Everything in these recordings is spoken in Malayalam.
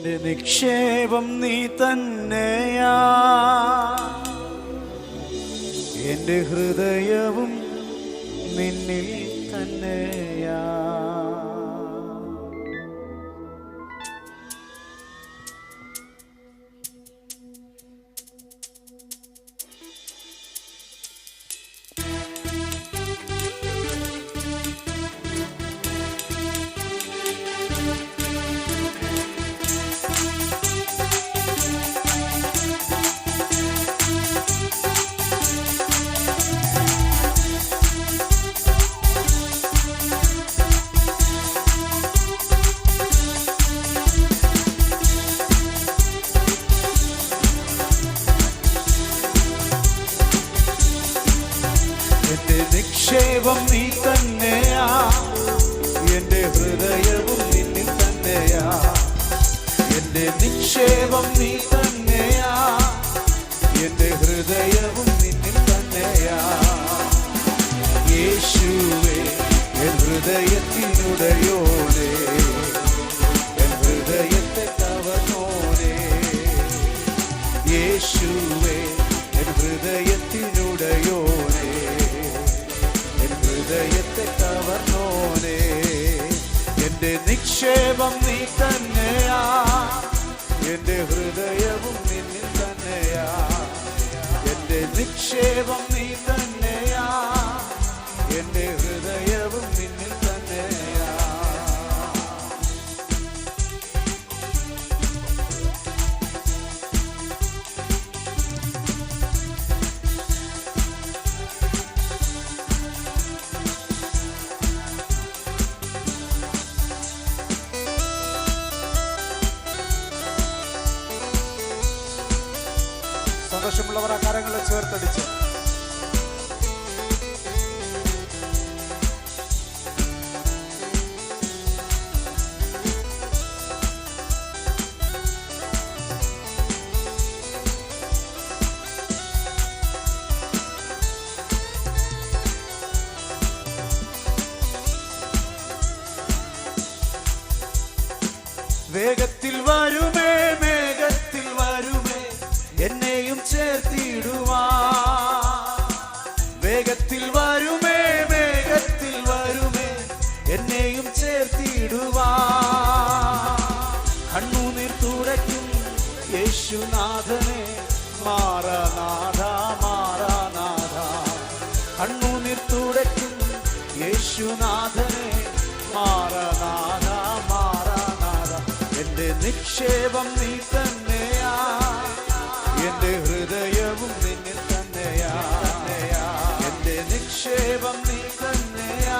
എന്റെ നിക്ഷേപം നീ തന്നെയാ, എന്റെ ഹൃദയവും നിന്നിൽ തന്നെയാ. നിക്ഷേപം നീ തന്നെയാ, എന്റെ ഹൃദയവും നിന്നിൽ തന്നെയാ. എന്റെ നിക്ഷേപം നീ തന്നെയാ, എന്റെ ഹൃദയവും നിന്നിൽ തന്നെയാ. യേശുവേ എൻ ഹൃദയത്തിനുടയോനേ, എൻ ഹൃദയത്തെ കവർന്നോനേ. യേശുവേ എൻ ഹൃദയത്തിനുടയോനേ, ഹൃദയത്തെ കവർന്നോനേ. എന്റെ നിക്ഷേപം നീ തന്നെയാ, എന്റെ ഹൃദയവും നിന്നിൽ തന്നെയാ. എന്റെ നിക്ഷേപം നീ തന്നെയാ, എന്റെ ഹൃദയവും നിന്നിൽ തന്നെയാ. സന്തോഷമുള്ളവർ ആ കരങ്ങളെ ചേർത്തടിച്ച് വേഗത്തിൽ വരുമേ, മേഘത്തിൽ വരുമേ, എന്നെയും ചേർത്തിടുവാൻ. വേഗത്തിൽ വരുമേ, മേഘത്തിൽ വരുമേ, എന്നെയും ചേർത്തിടുവാൻ. കണ്ണുനീർ തുടയ്ക്കും യേശുനാഥനെ, മാറാനാഥ മാറാനാഥ. കണ്ണുനീർ തുടയ്ക്കും യേശുനാഥനെ, മാറാനാഥ മാറാനാഥ. എന്റെ നിക്ഷേപം നീ തന്നെയാ, എന്റെ ഹൃദയവും നിന്നിൽ തന്നെയാ. എന്റെ നിക്ഷേപം നീ തന്നെയാ,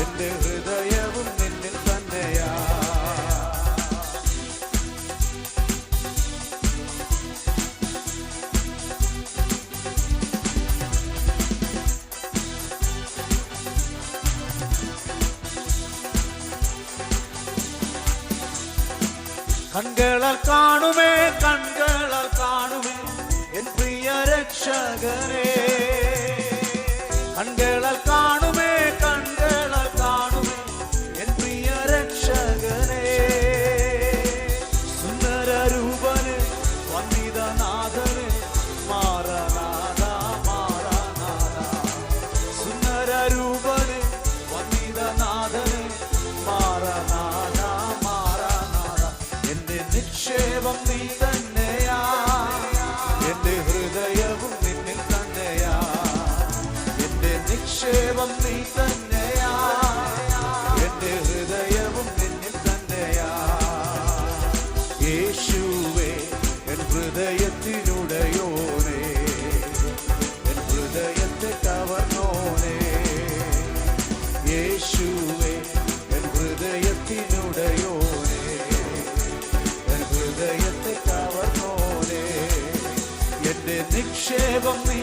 എന്റെ ഹൃദയവും നിന്നിൽ തന്നെയാ. കൺകളാൽ കാണുമേ, കൺകളാൽ കാണുമേ, എൻ പ്രിയ രക്ഷകനെ. കൺകളാൽ കാണുമേ, കൺകളാൽ കാണുമേ, എൻ പ്രിയ രക്ഷകനെ. സുന്ദരരൂപനെ, വന്ദിതനാഥനെ, മാറാനാഥ മാറാനാഥ. സുന്ദരരൂപനെ, വന്ദിതനാഥനെ, മാറാനാഥ മാറാനാഥ. എന്റെ നിക്ഷേപം നീ തന്നെയാ, എന്റെ ഹൃദയവും നിന്നിൽ തന്നെയാ. എന്റെ നിക്ഷേപം നീ തന്നെയാ, എന്റെ ഹൃദയവും നിന്നിൽ തന്നെയാ. യേശുവേ എൻ ഹൃദയത്തിനുടയോനേ, എൻ ഹൃദയത്തെ കവർന്നോനേ. യേശുവേ എൻ ഹൃദയത്തിനുടയോനേ, ഹൃദയത്തെ കവർന്നോനേ. എന്റെ നിക്ഷേപം നീ